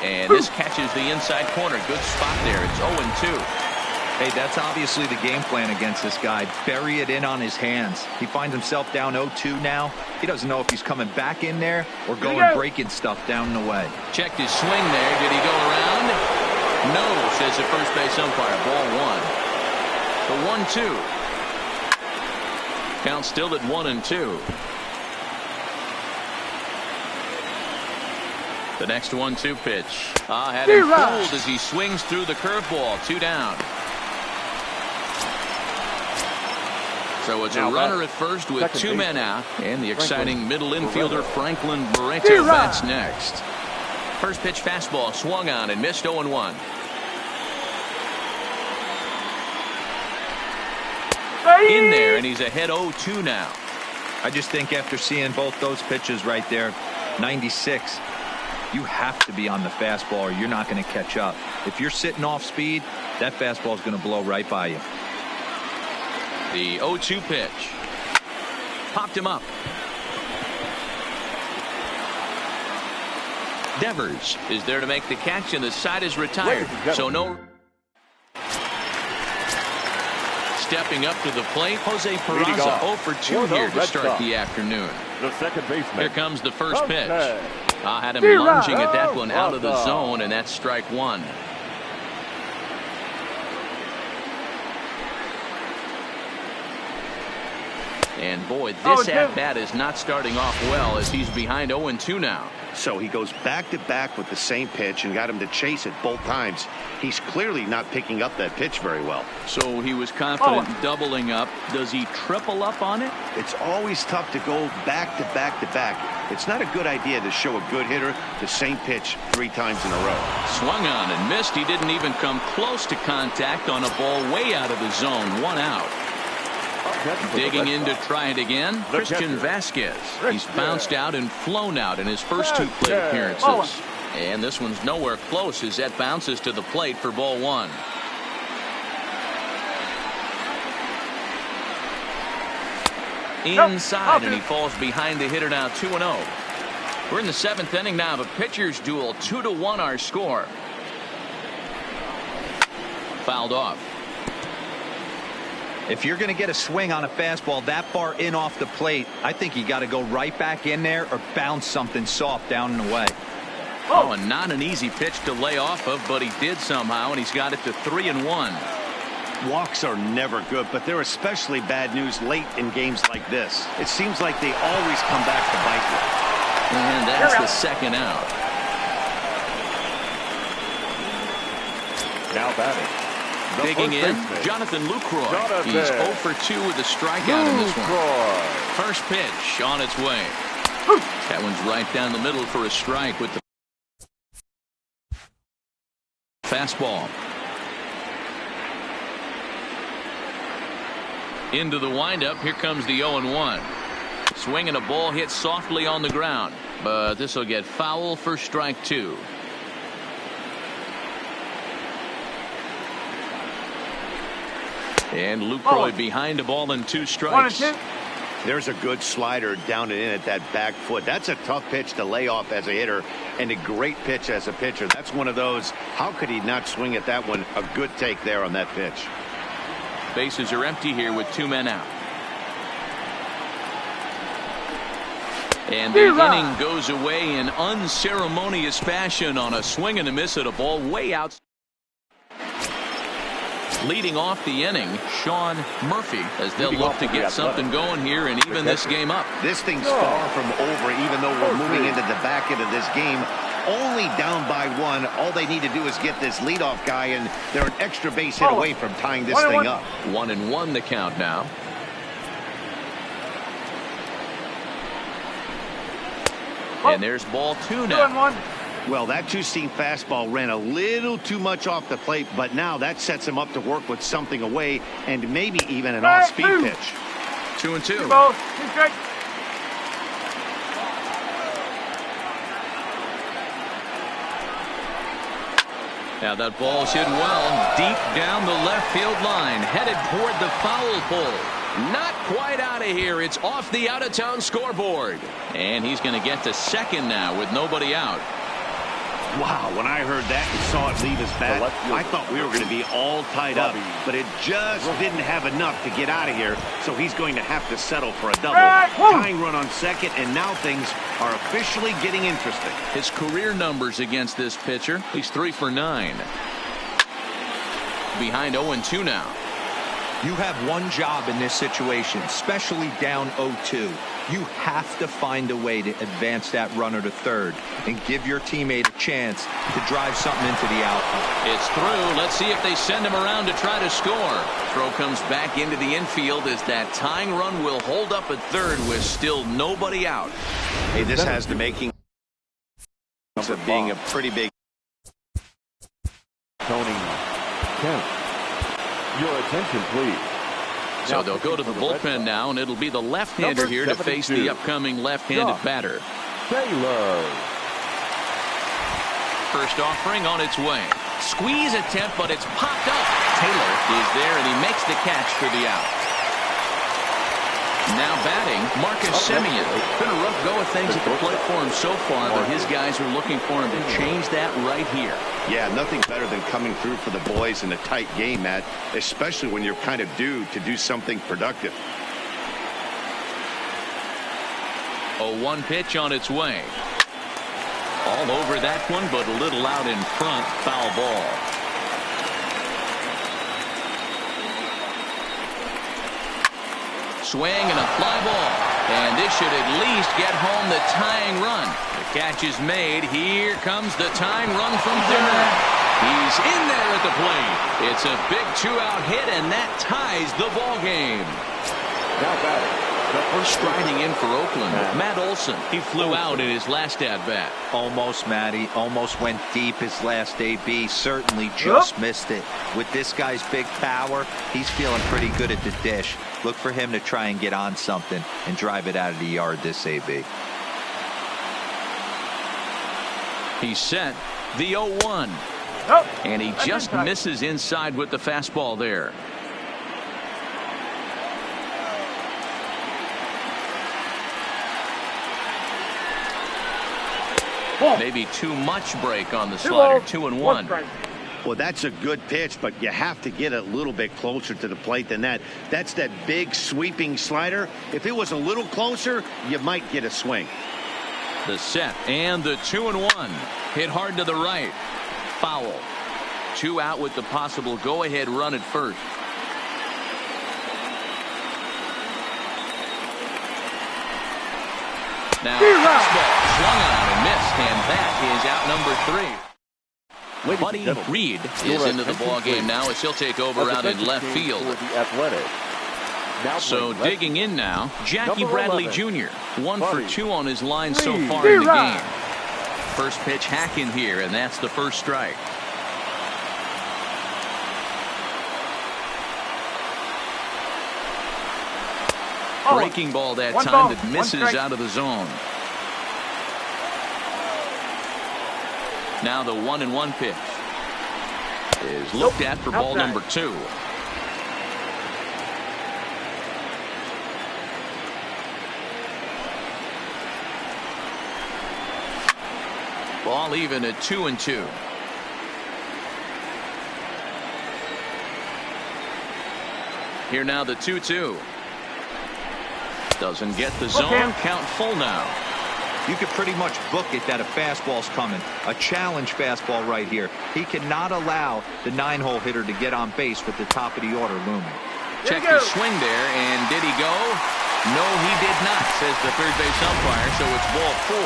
And this catches the inside corner. Good spot there. It's 0-2. Hey, that's obviously the game plan against this guy. Bury it in on his hands. He finds himself down 0-2 now. He doesn't know if he's coming back in there or going breaking stuff down and away. Checked his swing there. Did he go around? No, says the first base umpire. Ball 1. The 1-2. Count still at 1-2. The next 1-2 pitch. Had him fooled as he swings through the curveball. 2 down. So it's a runner at first with 2 men out. And the exciting middle infielder Franklin Barreto bats next. First pitch fastball swung on and missed 0-1. In there, and he's ahead 0-2 now. I just think after seeing both those pitches right there, 96, you have to be on the fastball or you're not going to catch up. If you're sitting off speed, that fastball is going to blow right by you. The 0-2 pitch. Popped him up. Devers is there to make the catch, and the side is retired. So no. Stepping up to the plate, Jose Peraza 0 for 2 here to start the afternoon. The second baseman. Here comes the first pitch. Had him lunging at that one out of the zone, and that's strike 1. And boy, this at-bat is not starting off well as he's behind 0-2 now. So he goes back-to-back with the same pitch and got him to chase it both times. He's clearly not picking up that pitch very well. So he was confident doubling up. Does he triple up on it? It's always tough to go back-to-back-to-back. It's not a good idea to show a good hitter the same pitch 3 times in a row. Swung on and missed. He didn't even come close to contact on a ball way out of the zone. 1 out. Digging in to try it again, Christian Vasquez. He's bounced out and flown out in his first 2 plate appearances. And this one's nowhere close as that bounces to the plate for ball 1. Inside, and he falls behind the hitter now 2-0. We're in the 7th inning now of a pitcher's duel. 2-1 our score. Fouled off. If you're going to get a swing on a fastball that far in off the plate, I think you got to go right back in there or bounce something soft down and away. Oh, and not an easy pitch to lay off of, but he did somehow, and he's got it to 3-1. Walks are never good, but they're especially bad news late in games like this. It seems like they always come back to bite you. And that's the second out. Now batting. Digging in, Jonathan Lucroy. He's 0 for 2 with a strikeout in this one. First pitch on its way. That one's right down the middle for a strike with the fastball. Into the windup. Here comes the 0-1. Swing and a ball hit softly on the ground, but this will get foul for strike 2. And Lucroy behind the ball and 2 strikes. There's a good slider down and in at that back foot. That's a tough pitch to lay off as a hitter and a great pitch as a pitcher. That's one of those. How could he not swing at that one? A good take there on that pitch. Bases are empty here with 2 men out. And the inning goes away in unceremonious fashion on a swing and a miss at a ball way out. Leading off the inning, Sean Murphy, as they'll look to get something going here and even this game up. This thing's far from over, even though we're moving into the back end of this game. Only down by 1. All they need to do is get this leadoff guy, and they're an extra base hit away from tying this thing up. 1-1 the count now. And there's ball 2 now. Well, that 2-seam fastball ran a little too much off the plate, but now that sets him up to work with something away and maybe even an off-speed pitch. 2-2. Now that ball's hit well deep down the left field line, headed toward the foul pole. Not quite out of here. It's off the out-of-town scoreboard. And he's going to get to second now with nobody out. Wow, when I heard that and saw it leave his bat, I thought we were going to be all tied up, but it just didn't have enough to get out of here, so he's going to have to settle for a double. Tying run on second, and now things are officially getting interesting. His career numbers against this pitcher, he's 3 for 9. Behind 0-2 now. You have one job in this situation, especially down 0-2. You have to find a way to advance that runner to third and give your teammate a chance to drive something into the outfield. It's through. Let's see if they send him around to try to score. Throw comes back into the infield as that tying run will hold up at third with still nobody out. Hey, this has the making of being a pretty big. Tony Kemp. Your attention, please. So they'll go to the bullpen now, and it'll be the left-hander here to face the upcoming left-handed batter. Taylor. First offering on its way. Squeeze attempt, but it's popped up. Taylor is there, and he makes the catch for the out. Now batting, Marcus Semien. Been a rough go of things at the plate for him so far, but his guys are looking for him to change that right here. Yeah, nothing better than coming through for the boys in a tight game, Matt, especially when you're kind of due to do something productive. 0-1 pitch on its way. All over that one, but a little out in front. Foul ball. Swing and a fly ball. And this should at least get home the tying run. The catch is made. Here comes the tying run from third. He's in there at the plate. It's a big 2-out hit, and that ties the ball game. Now batting. Striding in for Oakland, Matt Olson. He flew out in his last at-bat. Almost, Matty. Almost went deep his last AB. Certainly just missed it. With this guy's big power, he's feeling pretty good at the dish. Look for him to try and get on something and drive it out of the yard this AB. He's set the 0-1. And he just misses inside with the fastball there. Maybe too much break on the slider. 2-1. Well, that's a good pitch, but you have to get a little bit closer to the plate than that. That's that big sweeping slider. If it was a little closer, you might get a swing. The set and the 2-1. Hit hard to the right. Foul. 2 out with the possible go-ahead run at first. Now, fastball swung on and missed, and that is out number 3. Buddy Reed is into the ball game now as he'll take over out in left field. So digging in now, Jackie Bradley Jr. 1 for 2 on his line so far in the game. First pitch hack in here, and that's the first strike. Breaking ball that time that misses out of the zone. Now the 1-1 pitch is looked at for ball number 2. Ball even at 2-2. Here now the 2-2. Doesn't get the zone. Count full now. You could pretty much book it that a fastball's coming. A challenge fastball right here. He cannot allow the 9-hole hitter to get on base with the top of the order looming. Check the swing there, and did he go? No, he did not, says the third base umpire, so it's ball 4.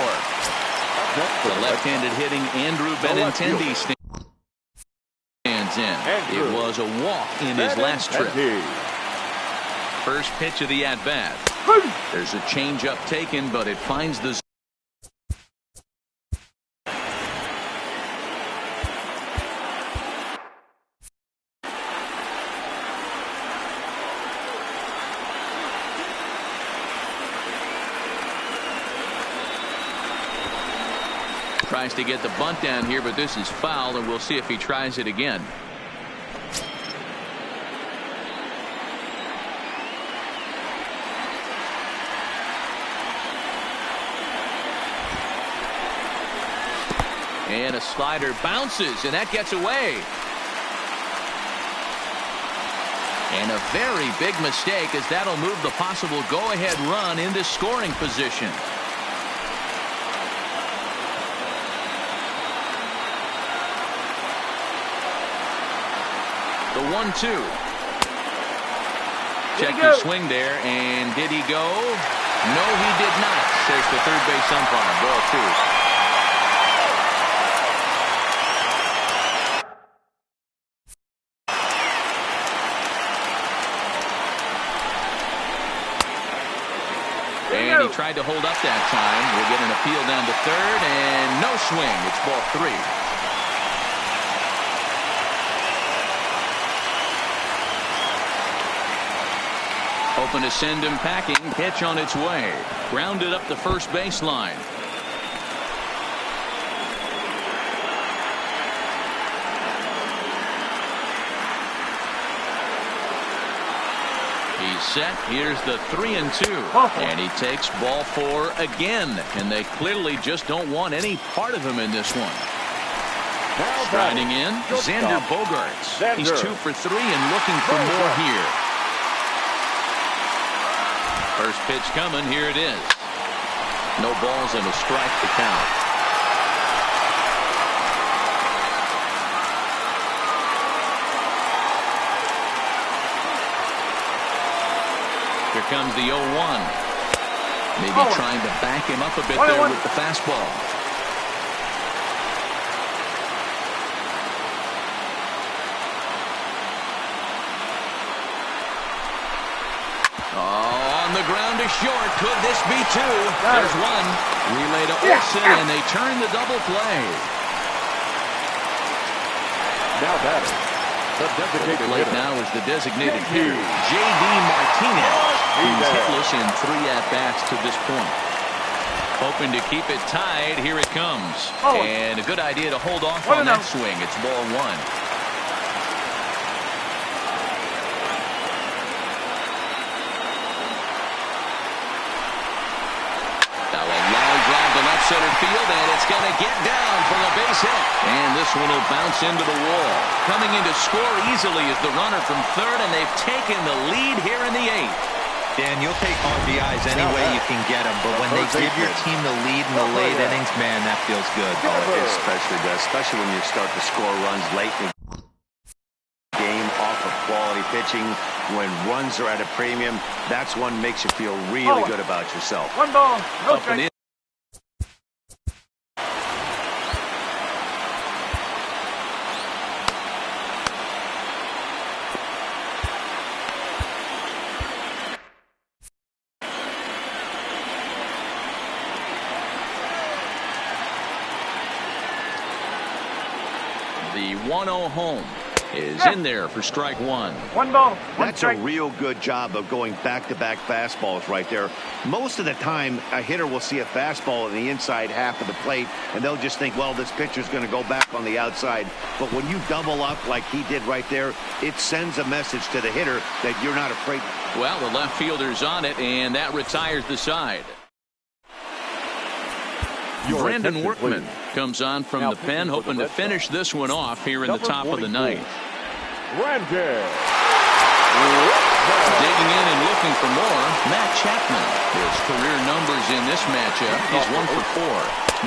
The left-handed hitting Andrew Benintendi stands in. It was a walk in his last trip. First pitch of the at-bat. There's a changeup taken, but it finds the zone. Tries to get the bunt down here, but this is foul, and we'll see if he tries it again. And a slider bounces, and that gets away. And a very big mistake, as that'll move the possible go-ahead run into scoring position. The 1-2. Check the swing there, and did he go? No, he did not, says the third base umpire. Ball 2. And he tried to hold up that time. We'll get an appeal down to third, and no swing. It's ball 3. Open to send him packing. Pitch on its way. Grounded up the first baseline. He's set. Here's the 3-2. And he takes ball 4 again. And they clearly just don't want any part of him in this one. Striding in, Xander Bogaerts. He's 2 for 3 and looking for more here. First pitch coming. Here it is. No balls and a strike to count. Here comes the 0-1. Maybe trying to back him up a bit there with the fastball. On the ground to short. Could this be 2? There's 1. Relay to Olsen, and they turn the double play. Now batting. The designated plate now is the designated hitter, J.D. Martinez. He's hitless in 3 at-bats to this point. Hoping to keep it tied. Here it comes. And a good idea to hold off on that swing. It's ball 1. Center field, and it's going to get down for a base hit. And this one will bounce into the wall. Coming in to score easily is the runner from third, and they've taken the lead here in the 8th. Dan, you'll take RBIs any way you can get them, but when they give your team the lead in the late innings, man, that feels good. Oh, it especially does, especially when you start to score runs late in the game off of quality pitching. When runs are at a premium, that's one makes you feel really good about yourself. 1 ball, no strike. The 1-0 home is in there for strike 1. 1 ball, 1 That's strike. a real good job of going back-to-back fastballs right there. Most of the time, a hitter will see a fastball in the inside half of the plate, and they'll just think, well, this pitcher's going to go back on the outside. But when you double up like he did right there, it sends a message to the hitter that you're not afraid. Well, the left fielder's on it, and that retires the side. Brandon Workman comes on from the pen, hoping to finish this one off here in the top of the 9th. Brandon. Digging in and looking for more, Matt Chapman. His career numbers in this matchup, he's 1 for 4.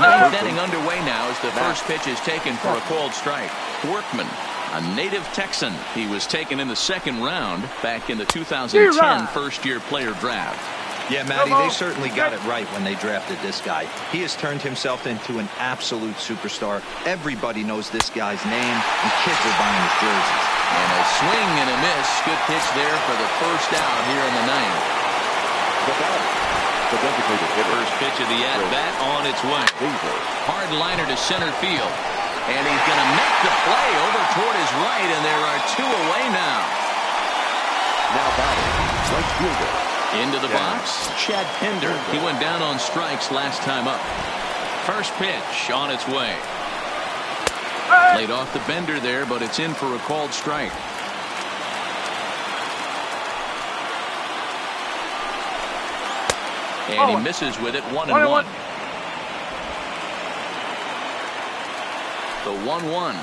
9th inning underway now as the first pitch is taken for a called strike. Workman, a native Texan. He was taken in the 2nd round back in the 2010 first-year player draft. Yeah, Matty, they certainly got it right when they drafted this guy. He has turned himself into an absolute superstar. Everybody knows this guy's name, and kids are buying his jerseys. And a swing and a miss. Good pitch there for the first out here in the 9th. The designated hitter. First pitch of the at-bat on its way. Hard liner to center field. And he's going to make the play over toward his right, and there are 2 away now. Now batting, right fielder. Into the box, Chad Pinder. He went down on strikes last time up. First pitch on its way. Laid off the bender there, but it's in for a called strike. And he misses with it, 1-1. The 1-1.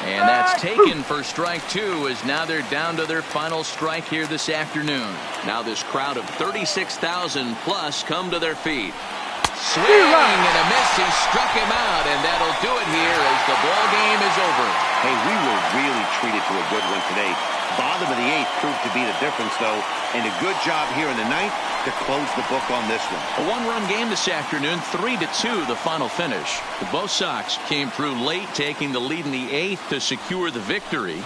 And that's taken for strike 2, as now they're down to their final strike here this afternoon. Now this crowd of 36,000 plus come to their feet. Swing and a miss. He struck him out, and that'll do it here as the ball game is over. Hey, we were really treated to a good one today. Bottom of the 8th proved to be the difference, though, and a good job here in the 9th to close the book on this one. A one-run game this afternoon, 3-2 the final finish. The Bo Sox came through late, taking the lead in the 8th to secure the victory.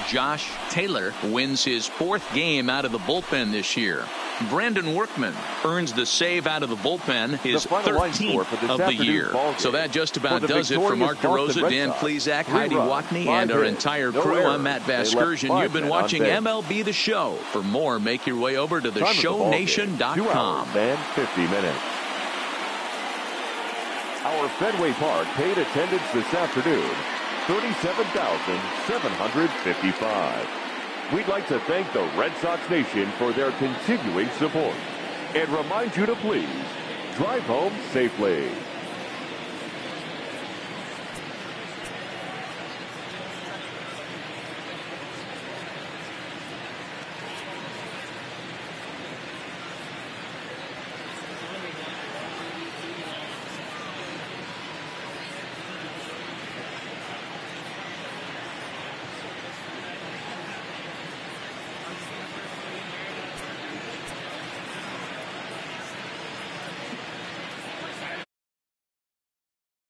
Josh Taylor wins his 4th game out of the bullpen this year. Brandon Workman earns the save out of the bullpen, his 13th of the year. So that just about does it for Mark DeRosa, Dan Plesac, Heidi Watney, and our entire crew. I'm Matt Vasgersian. You've been watching MLB The Show. For more, make your way over to theshownation.com. 2 hours and 50 minutes. Our Fenway Park paid attendance this afternoon, 37,755. We'd like to thank the Red Sox Nation for their continuing support and remind you to please drive home safely.